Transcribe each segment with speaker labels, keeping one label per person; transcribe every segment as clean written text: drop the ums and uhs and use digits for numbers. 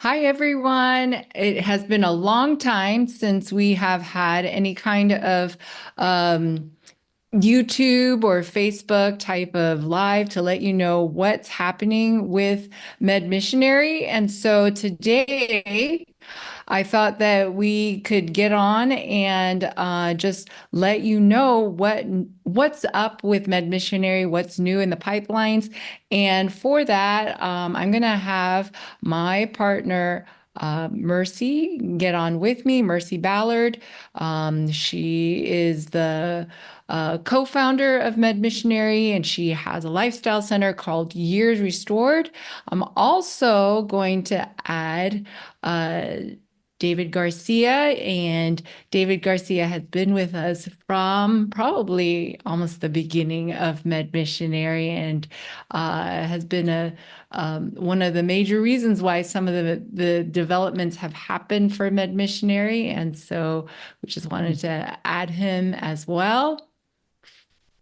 Speaker 1: Hi, everyone. It has been a long time since we have had any kind of um, YouTube or Facebook type of live to let you know what's happening with Med Missionary. And so today, I thought that we could get on and just let you know what's up with Med Missionary, what's new in the pipelines. And for that, I'm going to have my partner, Mercy, get on with me, Mercy Ballard. She is the co-founder of Med Missionary, and she has a lifestyle center called Years Restored. I'm also going to add uh, David Garcia, and David Garcia has been with us from probably almost the beginning of Med Missionary and has been one of the major reasons why some of the developments have happened for Med Missionary. And so we just wanted to add him as well.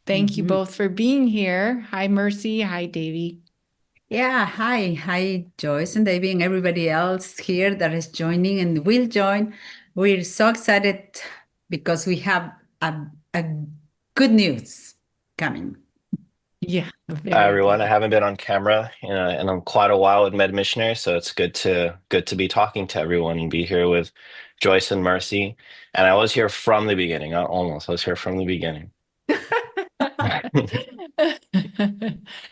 Speaker 1: Thank you
Speaker 2: Mhm.
Speaker 1: both for being here. Hi, Mercy. Hi, Davie.
Speaker 2: Yeah, hi, Joyce and Davie and everybody else here that is joining and will join. We're so excited because we have a good news coming.
Speaker 1: Yeah,
Speaker 3: Hi
Speaker 1: very
Speaker 3: everyone. I
Speaker 1: good.
Speaker 3: haven't been on camera in quite a while with Med Missionary, so it's good to be talking to everyone and be here with Joyce and Mercy. And I was here from the beginning, not almost. I was here from the beginning.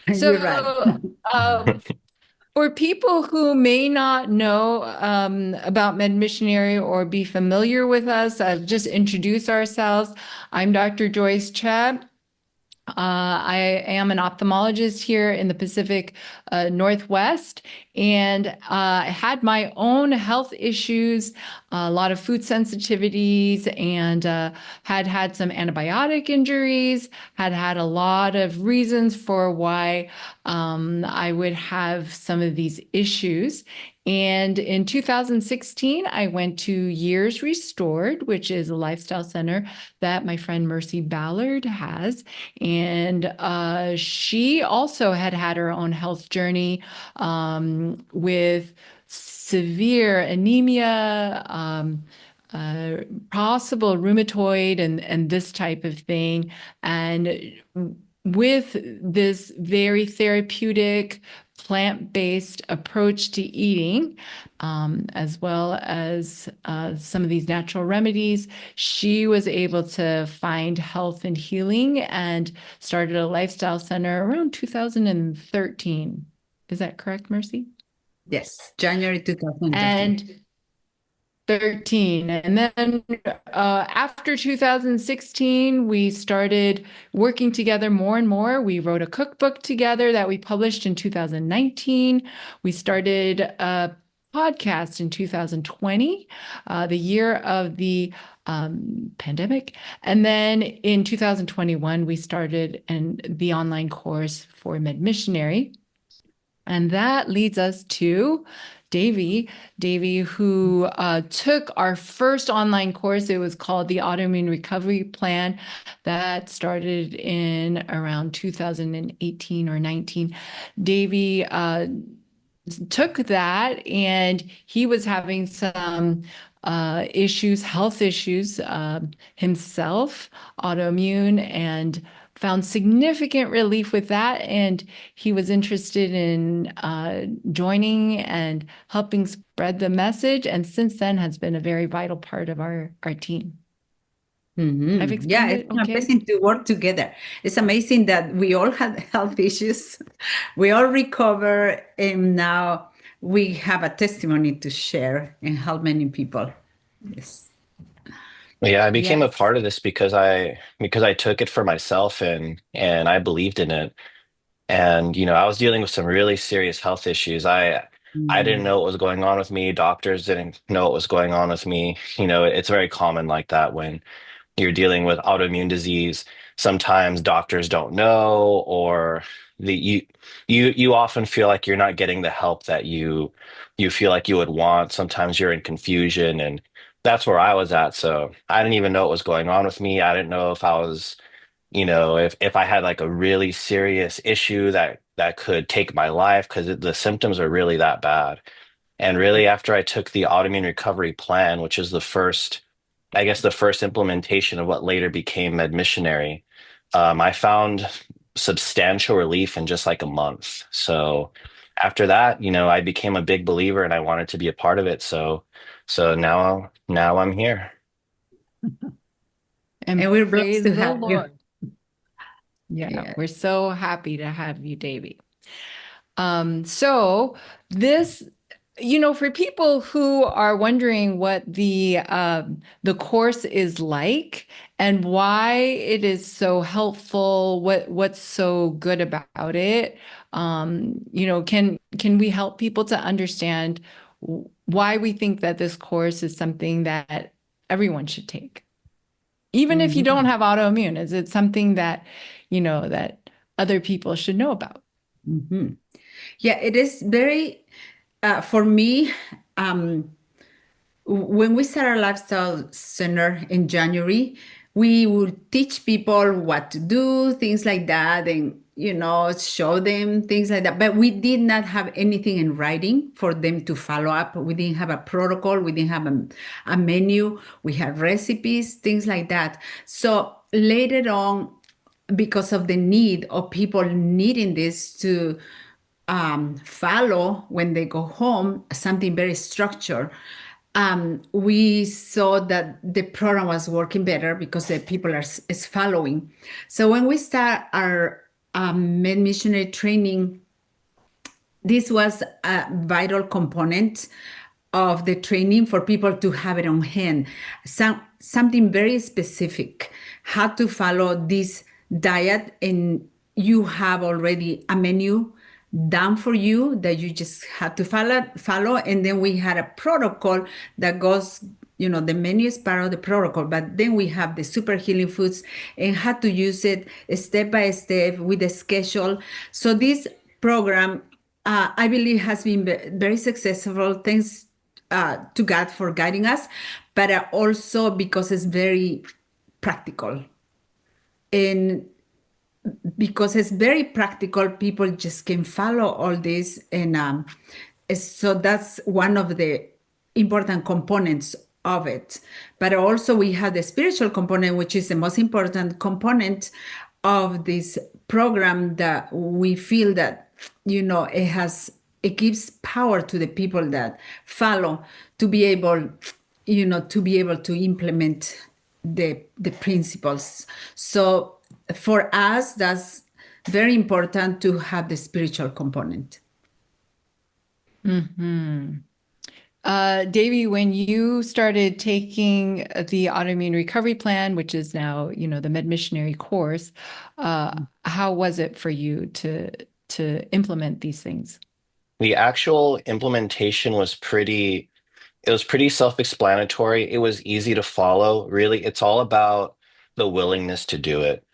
Speaker 2: You're right.
Speaker 1: So, um, for people who may not know about Med Missionary or be familiar with us, just introduce ourselves. I'm Dr. Joyce Chebb. I am an ophthalmologist here in the Pacific Northwest, and I had my own health issues, a lot of food sensitivities, and had some antibiotic injuries, had a lot of reasons for why I would have some of these issues. And in 2016, I went to Years Restored, which is a lifestyle center that my friend Mercy Ballard has. And she also had her own health journey with severe anemia, uh, possible rheumatoid, and this type of thing. And with this very therapeutic, plant-based approach to eating, as well as some of these natural remedies, she was able to find health and healing and started a lifestyle center around 2013. Is that correct, Mercy?
Speaker 2: Yes, January 2013.
Speaker 1: And 13. And then after 2016, we started working together more and more. We wrote a cookbook together that we published in 2019. We started a podcast in 2020, the year of the pandemic. And then in 2021, we started the online course for Med Missionary. And that leads us to Davie, who took our first online course. It was called the Autoimmune Recovery Plan. That started in around 2018 or 19. Davie took that, and he was having some issues, health issues himself, autoimmune, and found significant relief with that. And he was interested in joining and helping spread the message. And since then has been a very vital part of our team. I've
Speaker 2: Yeah,
Speaker 1: explained
Speaker 2: it's
Speaker 1: it okay?
Speaker 2: amazing to work together. It's amazing that we all had health issues. We all recover, and now we have a testimony to share and help many people. Yes.
Speaker 3: Yeah, I became a
Speaker 1: Yes.
Speaker 3: part of this because I took it for myself and I believed in it. And I was dealing with some really serious health issues. I didn't
Speaker 2: Mm.
Speaker 3: know what was going on with me. Doctors didn't know what was going on with me. It's very common like that when you're dealing with autoimmune disease. Sometimes doctors don't know, or the you often feel like you're not getting the help that you feel like you would want. Sometimes you're in confusion, and that's where I was at. So I didn't even know what was going on with me. I didn't know if I was, if I had like a really serious issue that could take my life because the symptoms are really that bad. And really, after I took the autoimmune recovery plan, which is the first, I guess, the first implementation of what later became Med Missionary, I found substantial relief in just like a month. So after that, I became a big believer and I wanted to be a part of it. So now I'm here.
Speaker 1: And
Speaker 2: And we're blessed
Speaker 1: praise
Speaker 2: to
Speaker 1: the
Speaker 2: have you.
Speaker 1: Lord. Yeah,
Speaker 2: Yeah.
Speaker 1: we're so happy to have you, Davie. So this, for people who are wondering what the course is like and why it is so helpful, what's so good about it, can we help people to understand why we think that this course is something that everyone should take? Even if you don't have autoimmune, is it something that, that other people should know about?
Speaker 2: Mm-hmm. Yeah, it is very, for me, um, when we start our lifestyle center in January, we will teach people what to do, things like that, and show them things like that. But we did not have anything in writing for them to follow up. We didn't have a protocol. We didn't have a menu. We had recipes, things like that. So later on, because of the need of people needing this to follow when they go home, something very structured. We saw that the program was working better because the people is following. So when we start our Med Missionary training, this was a vital component of the training for people to have it on hand. Something very specific, how to follow this diet, and you have already a menu done for you that you just have to follow. And then we had a protocol that goes, the menu is part of the protocol, but then we have the super healing foods and how to use it step by step with a schedule. So this program, I believe, has been very successful. Thanks to God for guiding us, but also because it's very practical. And because it's very practical, people just can follow all this. And so that's one of the important components of it. But also we have the spiritual component, which is the most important component of this program, that we feel that, it gives power to the people that follow to be able, to implement the principles. So for us, that's very important to have the spiritual component.
Speaker 1: Davie, when you started taking the autoimmune recovery plan, which is now, the Med Missionary course, how was it for you to implement these things?
Speaker 3: The actual implementation was it was pretty self-explanatory. It was easy to follow. Really, it's all about the willingness to do it.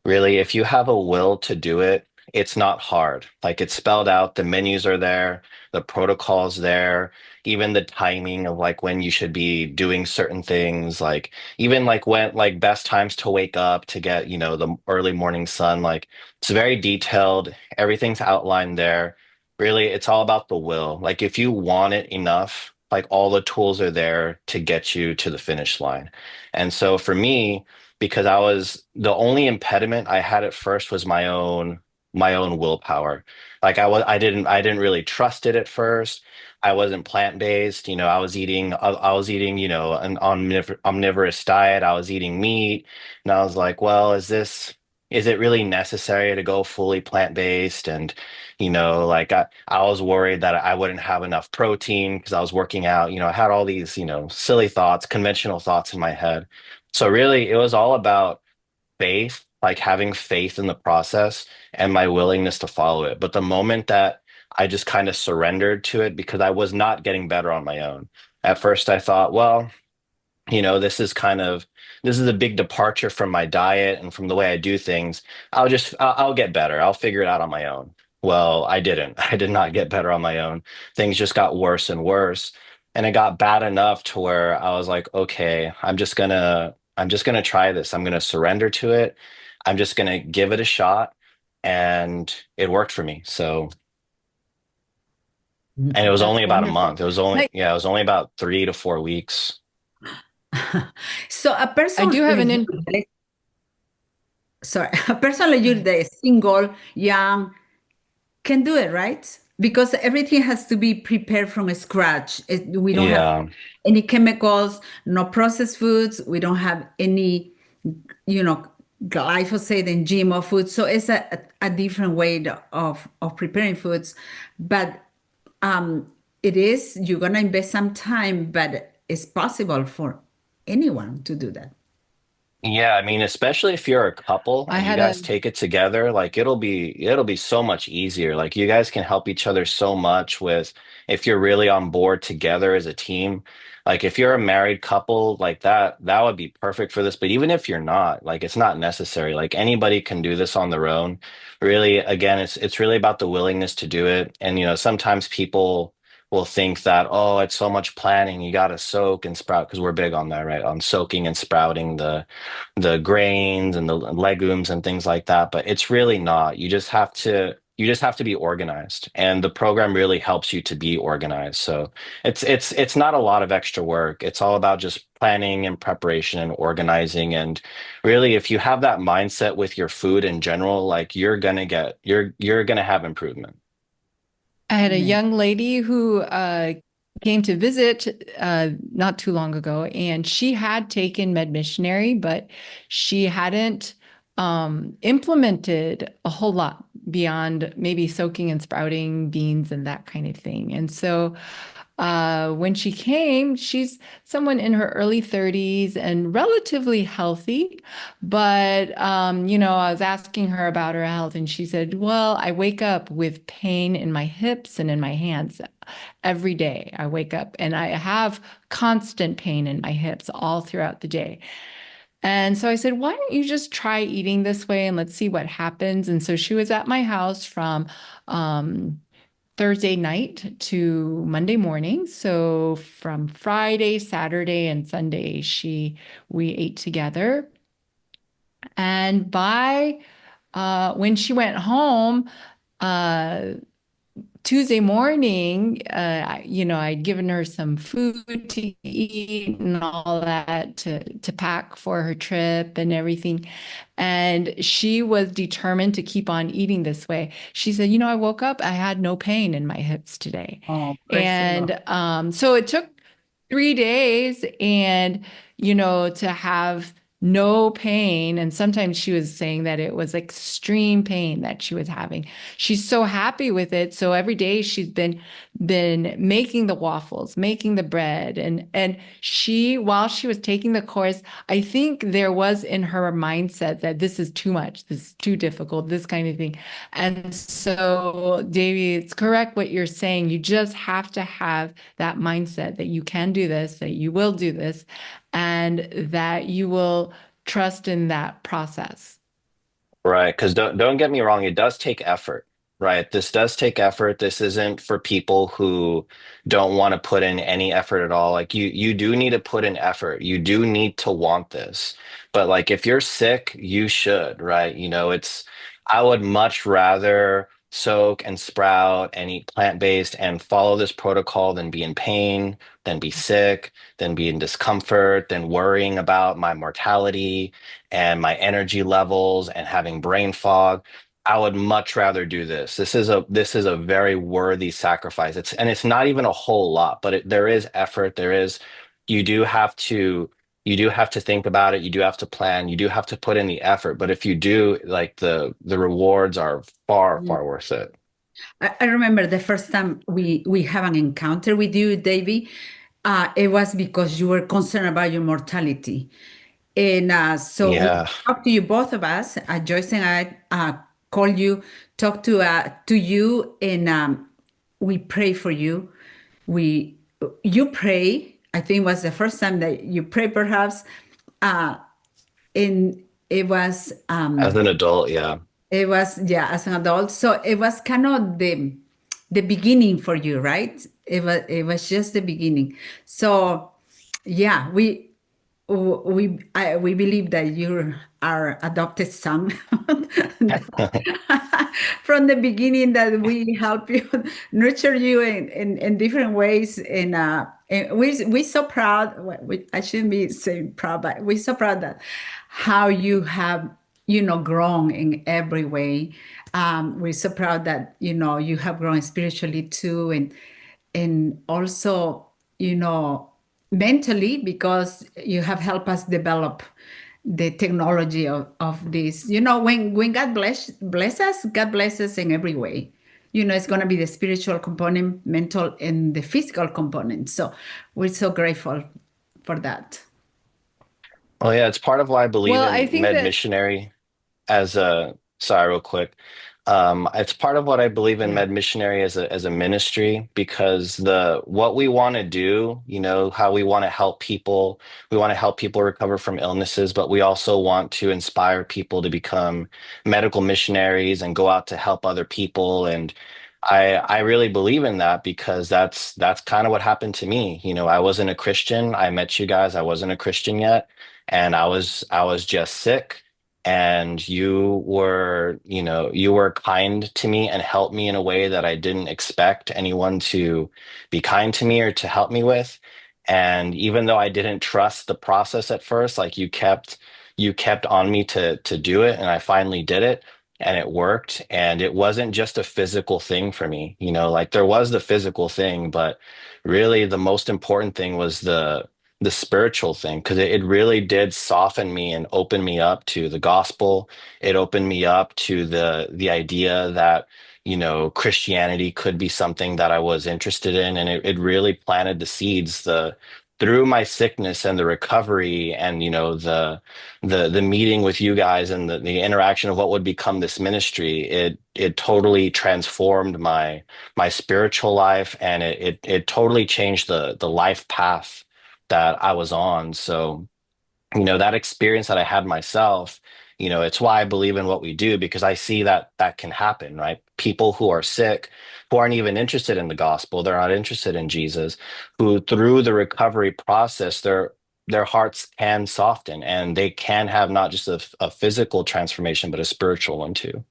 Speaker 3: Really, if you have a will to do it, it's not hard. Like it's spelled out, the menus are there, the protocols there, even the timing of like when you should be doing certain things, like even like when like best times to wake up to get, the early morning sun, like it's very detailed. Everything's outlined there. Really, it's all about the will. Like if you want it enough, like all the tools are there to get you to the finish line. And so for me, because I was the only impediment I had at first was my own willpower. Like I didn't really trust it at first. I wasn't plant-based, I was eating, an omnivorous diet. I was eating meat, and I was like, well, is it really necessary to go fully plant-based? And like I was worried that I wouldn't have enough protein because I was working out. I had all these, silly thoughts, conventional thoughts in my head. So really, it was all about faith, like having faith in the process and my willingness to follow it. But the moment that I just kind of surrendered to it because I was not getting better on my own. At first, I thought, well, this is a big departure from my diet and from the way I do things. I'll get better. I'll figure it out on my own. Well, I didn't. I did not get better on my own. Things just got worse and worse. And it got bad enough to where I was like, okay, I'm just gonna try this. I'm gonna surrender to it. I'm just gonna give it a shot. And it worked for me. So And it was
Speaker 1: That's
Speaker 3: only about a
Speaker 1: wonderful.
Speaker 3: month. It was only,
Speaker 1: Like,
Speaker 3: yeah, it was only about 3 to 4 weeks.
Speaker 2: So a
Speaker 1: I
Speaker 2: person
Speaker 1: do have
Speaker 2: like
Speaker 1: an
Speaker 2: you, sorry, a person like you that is single, young, can do it, right? Because everything has to be prepared from scratch. We don't have
Speaker 3: Yeah.
Speaker 2: any chemicals, no processed foods. We don't have any, you know, glyphosate and GMO food. So it's a different way of preparing foods. But it is, you're going to invest some time, but it's possible for anyone to do that.
Speaker 3: Yeah, I mean, especially if you're a couple
Speaker 1: I
Speaker 3: and you
Speaker 1: had a
Speaker 3: guys take it together, like it'll be so much easier. Like you guys can help each other so much with if you're really on board together as a team. Like if you're a married couple, like that would be perfect for this. But even if you're not, like it's not necessary. Like anybody can do this on their own. Really, again, it's really about the willingness to do it. And sometimes people will think that, oh, it's so much planning. You got to soak and sprout because we're big on that, right? On soaking and sprouting the grains and the legumes and things like that, but it's really not. You just have to be organized, and the program really helps you to be organized. So it's not a lot of extra work. It's all about just planning and preparation and organizing. And really, if you have that mindset with your food in general, like you're gonna have improvement.
Speaker 1: I had a
Speaker 2: Yeah.
Speaker 1: young lady who came to visit not too long ago, and she had taken Med Missionary, but she hadn't implemented a whole lot beyond maybe soaking and sprouting beans and that kind of thing. And so when she came, she's someone in her early 30s and relatively healthy. But, I was asking her about her health, and she said, well, I wake up with pain in my hips and in my hands every day. I wake up and I have constant pain in my hips all throughout the day. And so I said, why don't you just try eating this way and let's see what happens? And so she was at my house from um, Thursday night to Monday morning. So from Friday, Saturday, and Sunday, we ate together. And by when she went home, uh, Tuesday morning, I'd given her some food to eat and all that to pack for her trip and everything. And she was determined to keep on eating this way. She said, I woke up, I had no pain in my hips today.
Speaker 2: Oh, praise the Lord.
Speaker 1: And so it took 3 days and, to have no pain. And sometimes she was saying that it was extreme pain that she was having. She's so happy with it. So every day she's been making the waffles, making the bread. And while she was taking the course, I think there was in her mindset that this is too much, this is too difficult, this kind of thing. And so, Davie, it's correct what you're saying. You just have to have that mindset that you can do this, that you will do this, and that you will trust in that process.
Speaker 3: Right, because don't get me wrong, it does take effort, right? This does take effort. This isn't for people who don't want to put in any effort at all. Like you do need to put in effort. You do need to want this. But like if you're sick, you should, right? I would much rather soak and sprout and eat plant-based and follow this protocol than be in pain, than be sick, than be in discomfort, than worrying about my mortality and my energy levels and having brain fog. I would much rather do this. This is a very worthy sacrifice. It's not even a whole lot, but there is effort. You do have to you do have to think about it. You do have to plan. You do have to put in the effort. But if you do, like the rewards are far,
Speaker 2: Mm.
Speaker 3: far worth it.
Speaker 2: I remember the first time we have an encounter with you, Davy. It was because you were concerned about your mortality. And so we
Speaker 3: Yeah.
Speaker 2: talked to you, both of us, Joyce and I, called you, talked to you, and we pray for you. We You pray. I think it was the first time that you pray, perhaps. Uh, and it was
Speaker 3: As an adult, yeah.
Speaker 2: yeah, as an adult. So it was kind of the beginning for you, right? It was just the beginning. So yeah, we believe that you're our adopted son from the beginning, that we help you, nurture you in different ways. And we're so proud. I shouldn't be saying proud, but we're so proud that how you have, grown in every way. We're so proud that, you have grown spiritually too. And also, mentally, because you have helped us develop the technology of this. When God bless us, God bless us in every way. It's going to be the spiritual component, mental, and the physical component. So we're so grateful for that.
Speaker 3: Well, yeah, it's part of why I believe
Speaker 1: Well, I
Speaker 3: in
Speaker 1: think
Speaker 3: Med
Speaker 1: that
Speaker 3: Missionary as a, sorry, real quick. It's part of what I believe in
Speaker 2: Yeah.
Speaker 3: Med Missionary as a ministry, because what we want to do, how we want to help people, we want to help people recover from illnesses, but we also want to inspire people to become medical missionaries and go out to help other people. And I really believe in that, because that's kind of what happened to me. I wasn't a Christian. I met you guys. I wasn't a Christian yet, and I was just sick, and you were kind to me and helped me in a way that I didn't expect anyone to be kind to me or to help me with. And even though I didn't trust the process at first, like you kept on me to do it, and I finally did it, and it worked. And it wasn't just a physical thing for me, like there was the physical thing, but really the most important thing was the spiritual thing, because it really did soften me and open me up to the gospel. It opened me up to the idea that, Christianity could be something that I was interested in. And it really planted the seeds, through my sickness and the recovery, and the meeting with you guys, and the interaction of what would become this ministry. It totally transformed my spiritual life, and it totally changed the life path that I was on. So, that experience that I had myself, it's why I believe in what we do, because I see that that can happen, right? People who are sick, who aren't even interested in the gospel, they're not interested in Jesus, who through the recovery process, their hearts can soften, and they can have not just a physical transformation, but a spiritual one too.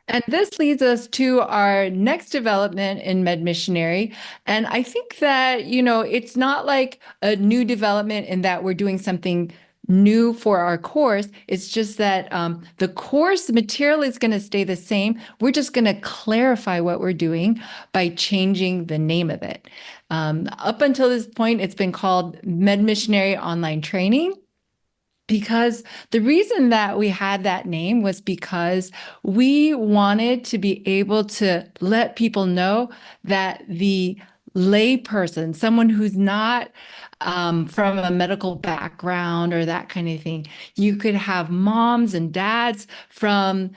Speaker 1: And this leads us to our next development in Med Missionary. And I think that, it's not like a new development in that we're doing something new for our course. It's just that the course material is going to stay the same. We're just going to clarify what we're doing by changing the name of it. Up until this point, it's been called Med Missionary Online Training. Because the reason that we had that name was because we wanted to be able to let people know that the layperson, someone who's not from a medical background or that kind of thing, you could have moms and dads from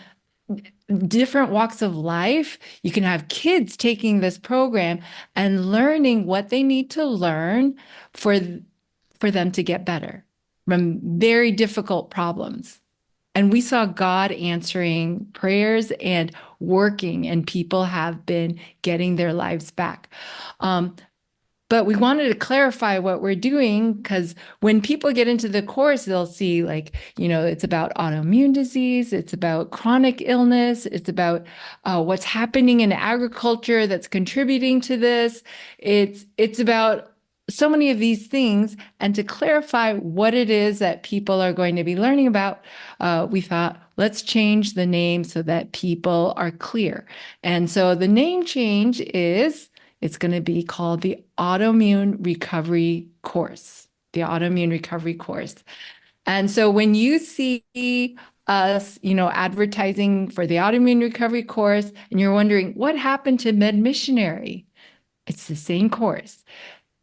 Speaker 1: different walks of life. You can have kids taking this program and learning what they need to learn for them to get better from very difficult problems. And we saw God answering prayers and working, and people have been getting their lives back. But we wanted to clarify what we're doing, because when people get into the course, they'll see it's about autoimmune disease, it's about chronic illness, it's about what's happening in agriculture that's contributing to this. It's about so many of these things. And to clarify what it is that people are going to be learning about, we thought, let's change the name so that people are clear. And so the name change is, it's going to be called the Autoimmune Recovery Course, the Autoimmune Recovery Course. And so when you see us, advertising for the Autoimmune Recovery Course, and you're wondering what happened to Med Missionary, it's the same course.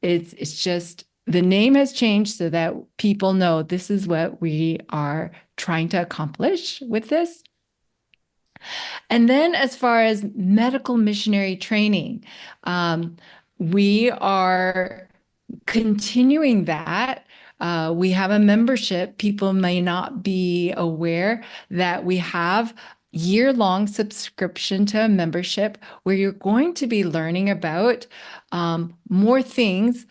Speaker 1: It's just the name has changed so that people know this is what we are trying to accomplish with this. And then as far as medical missionary training, we are continuing that. We have a membership. People may not be aware that we have year-long subscription to a membership where you're going to be learning about more things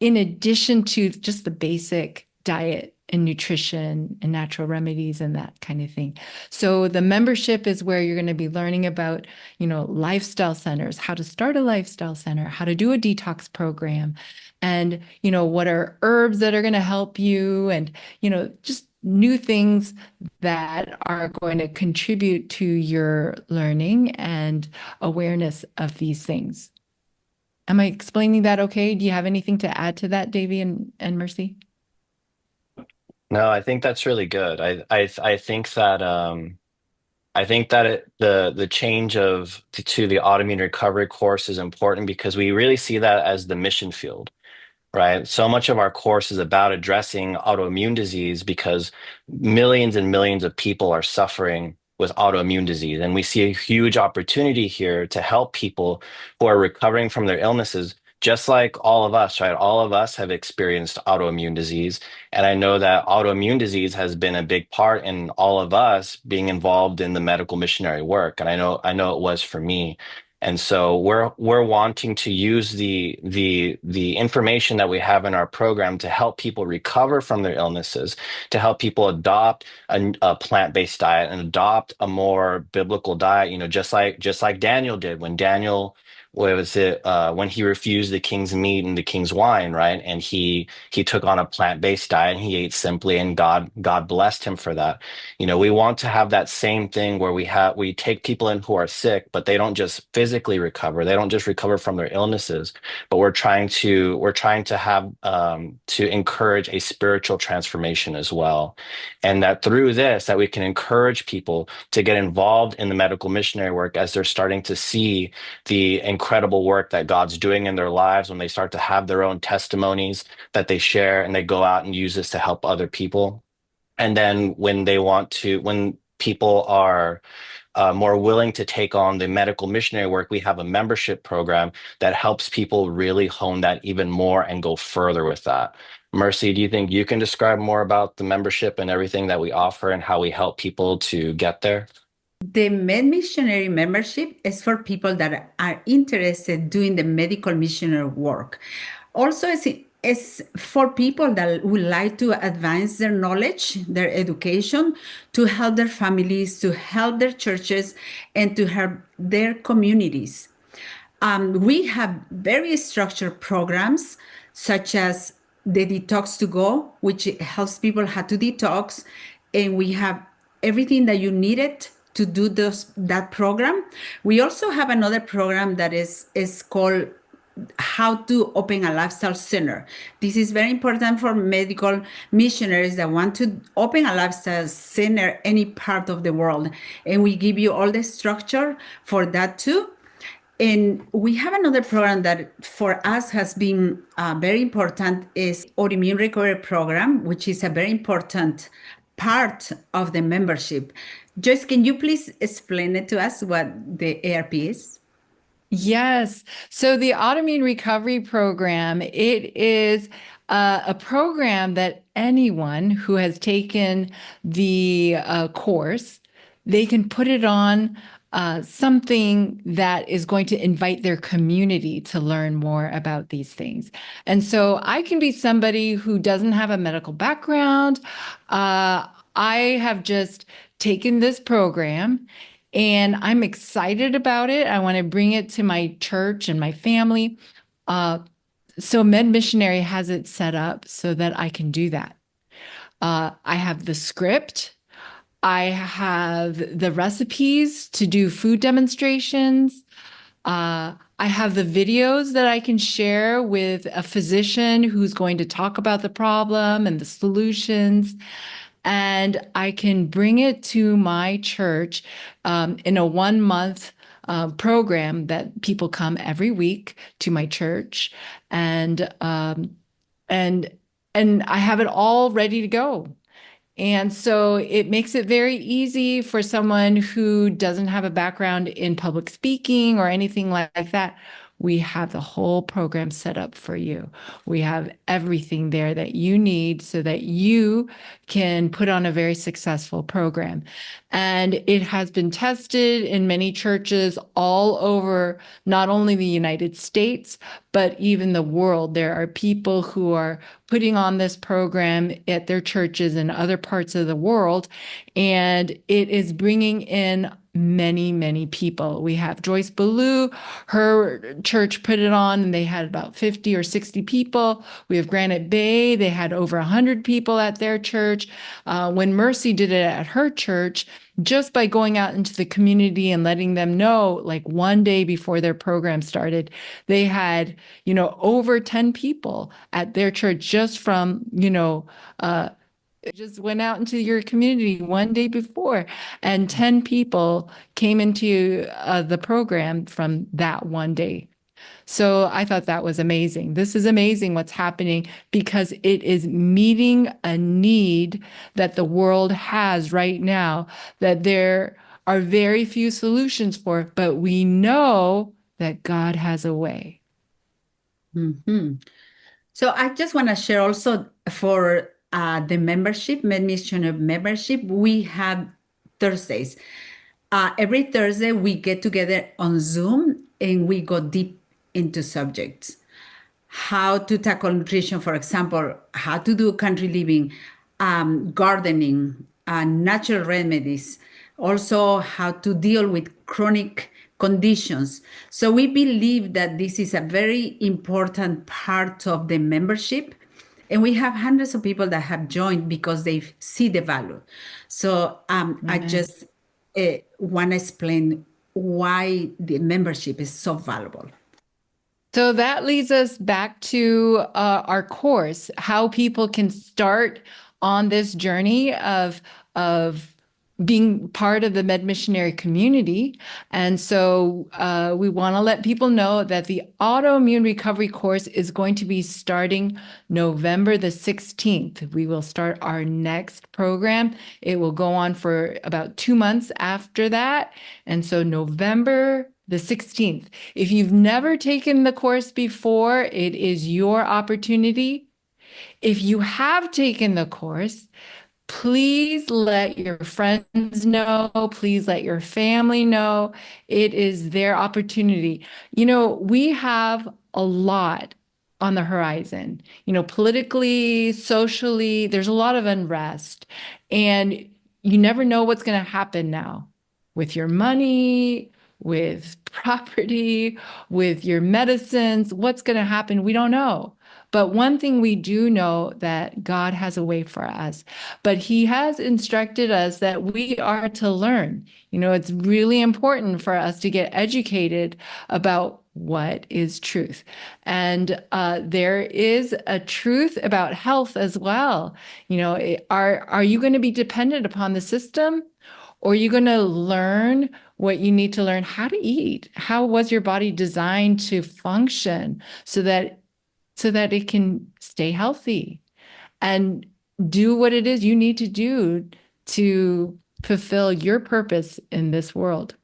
Speaker 1: in addition to just the basic diet and nutrition and natural remedies and that kind of thing. So the membership is where you're going to be learning about, lifestyle centers, how to start a lifestyle center, how to do a detox program, and, what are herbs that are going to help you, and, just new things that are going to contribute to your learning and awareness of these things. Am I explaining that okay? Do you have anything to add to that, Davie and Mercy?
Speaker 3: No, I think that's really good. I think that I think that the change to the autoimmune recovery course is important because we really see that as the mission field, right? So much of our course is about addressing autoimmune disease because millions and millions of people are suffering with autoimmune disease. And we see a huge opportunity here to help people who are recovering from their illnesses, just like all of us, right? All of us have experienced autoimmune disease. And I know that autoimmune disease has been a big part in all of us being involved in the medical missionary work. And I know it was for me. And so we're wanting to use the information that we have in our program to help people recover from their illnesses, to help people adopt a plant-based diet and adopt a more biblical diet, just like Daniel did when Daniel what was it when he refused the king's meat and the king's wine, right? And he took on a plant-based diet and he ate simply, and God blessed him for that. We want to have that same thing where we take people in who are sick, but they don't just physically recover. They don't just recover from their illnesses, but we're trying to have to encourage a spiritual transformation as well. And that through this, that we can encourage people to get involved in the medical missionary work as they're starting to see the incredible work that God's doing in their lives when they start to have their own testimonies that they share and they go out and use this to help other people. And then when people are more willing to take on the medical missionary work, we have a membership program that helps people really hone that even more and go further with that. Mercy, do you think you can describe more about the membership and everything that we offer and how we help people to get there?
Speaker 2: The Med Missionary membership is for people that are interested doing the medical missionary work. Also, it's for people that would like to advance their knowledge, their education, to help their families, to help their churches, and to help their communities. We have very structured programs such as the Detox to Go, which helps people how to detox. And we have everything that you needed to do that program. We also have another program that is called how to open a lifestyle center. This is very important for medical missionaries that want to open a lifestyle center any part of the world. And we give you all the structure for that too. And we have another program that for us has been very important is Autoimmune Recovery Program, which is a very important part of the membership. Joyce, can you please explain it to us what the ARP is?
Speaker 1: Yes. So the Autoimmune Recovery Program, it is a program that anyone who has taken the course, they can put it on something that is going to invite their community to learn more about these things. And so I can be somebody who doesn't have a medical background. I have just taken this program and I'm excited about it. I want to bring it to my church and my family. So Med Missionary has it set up so that I can do that. I have the script. I have the recipes to do food demonstrations. I have the videos that I can share with a physician who's going to talk about the problem and the solutions. And I can bring it to my church in a 1 month program that people come every week to my church, and and and I have it all ready to go. And so it makes it very easy for someone who doesn't have a background in public speaking or anything like that. we have the whole program set up for you. We have everything there that you need so that you can put on a very successful program. And it has been tested in many churches all over, not only the United States, but even the world. There are people who are putting on this program at their churches in other parts of the world, and it is bringing in many, many people. We have Joyce Ballou, her church put it on, and they had about 50 or 60 people. We have Granite Bay, they had over 100 people at their church. When Mercy did it at her church, just by going out into the community and letting them know, like one day before their program started, they had, over 10 people at their church just from, just went out into your community one day before, and 10 people came into the program from that one day. So I thought that was amazing. This is amazing what's happening because it is meeting a need that the world has right now that there are very few solutions for, but we know that God has a way.
Speaker 2: Mm-hmm. So I just want to share also for the membership, Med Missionary membership, we have Thursdays. Every Thursday, we get together on Zoom and we go deep into subjects. How to tackle nutrition, for example, how to do country living, gardening, natural remedies, also how to deal with chronic conditions. So we believe that this is a very important part of the membership. And we have hundreds of people that have joined because they see the value. So I just want to explain why the membership is so valuable.
Speaker 1: So that leads us back to our course, how people can start on this journey of being part of the Med Missionary community. And so we want to let people know that the Autoimmune Recovery Course is going to be starting November the 16th. We will start our next program. It will go on for about 2 months after that. And so November the 16th. If you've never taken the course before, it is your opportunity. If you have taken the course, please let your friends know. Please let your family know. It is their opportunity. We have a lot on the horizon. Politically, socially, there's a lot of unrest. And you never know what's going to happen now with your money, with property, with your medicines. What's going to happen? We don't know. But one thing we do know that God has a way for us, but he has instructed us that we are to learn. It's really important for us to get educated about what is truth. And there is a truth about health as well. Are you going to be dependent upon the system? Or are you going to learn what you need to learn how to eat? How was your body designed to function so that it can stay healthy and do what it is you need to do to fulfill your purpose in this world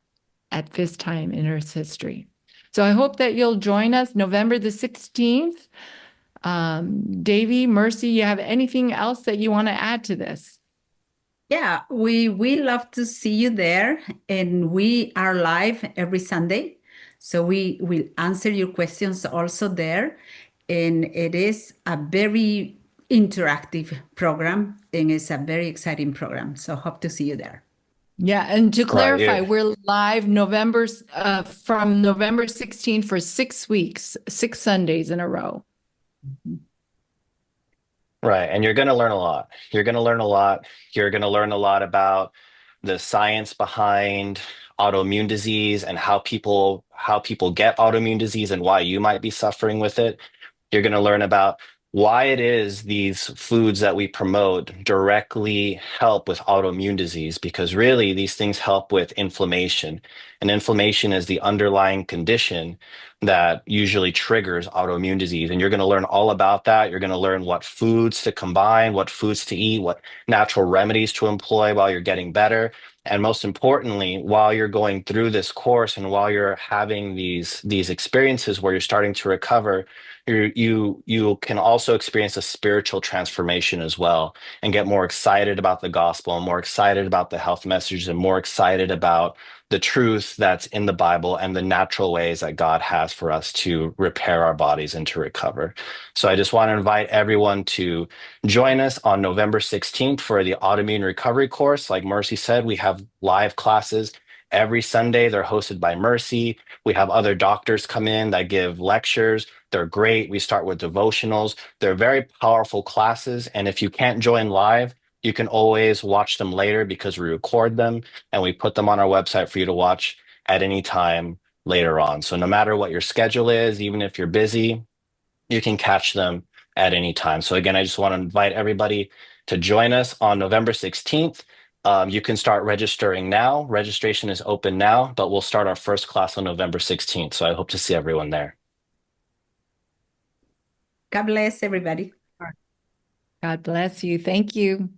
Speaker 1: at this time in Earth's history? So I hope that you'll join us November the 16th. Davie, Mercy, you have anything else that you want to add to this?
Speaker 2: Yeah, we love to see you there, and we are live every Sunday. So we will answer your questions also there. And it is a very interactive program, and it's a very exciting program. So hope to see you there.
Speaker 1: Yeah, and to clarify,
Speaker 3: Right.
Speaker 1: we're live from November 16th for 6 weeks, 6 Sundays in a row.
Speaker 3: Right. And you're going to learn a lot. You're going to learn a lot. You're going to learn a lot about the science behind autoimmune disease and how people get autoimmune disease and why you might be suffering with it. You're going to learn about why it is these foods that we promote directly help with autoimmune disease, because really these things help with inflammation. And inflammation is the underlying condition that usually triggers autoimmune disease. And you're going to learn all about that. You're going to learn what foods to combine, what foods to eat, what natural remedies to employ while you're getting better. And most importantly, while you're going through this course and while you're having these experiences where you're starting to recover, you can also experience a spiritual transformation as well, and get more excited about the gospel and more excited about the health message and more excited about the truth that's in the Bible and the natural ways that God has for us to repair our bodies and to recover. So I just want to invite everyone to join us on November 16th for the Autoimmune Recovery Course. Like Mercy said, we have live classes every Sunday. They're hosted by Mercy. We have other doctors come in that give lectures. They're great. We start with devotionals. They're very powerful classes. And if you can't join live, you can always watch them later because we record them and we put them on our website for you to watch at any time later on. So no matter what your schedule is, even if you're busy, you can catch them at any time. So again, I just want to invite everybody to join us on November 16th. You can start registering now. Registration is open now, but we'll start our first class on November 16th. So I hope to see everyone there.
Speaker 2: God bless everybody.
Speaker 1: God bless you. Thank you.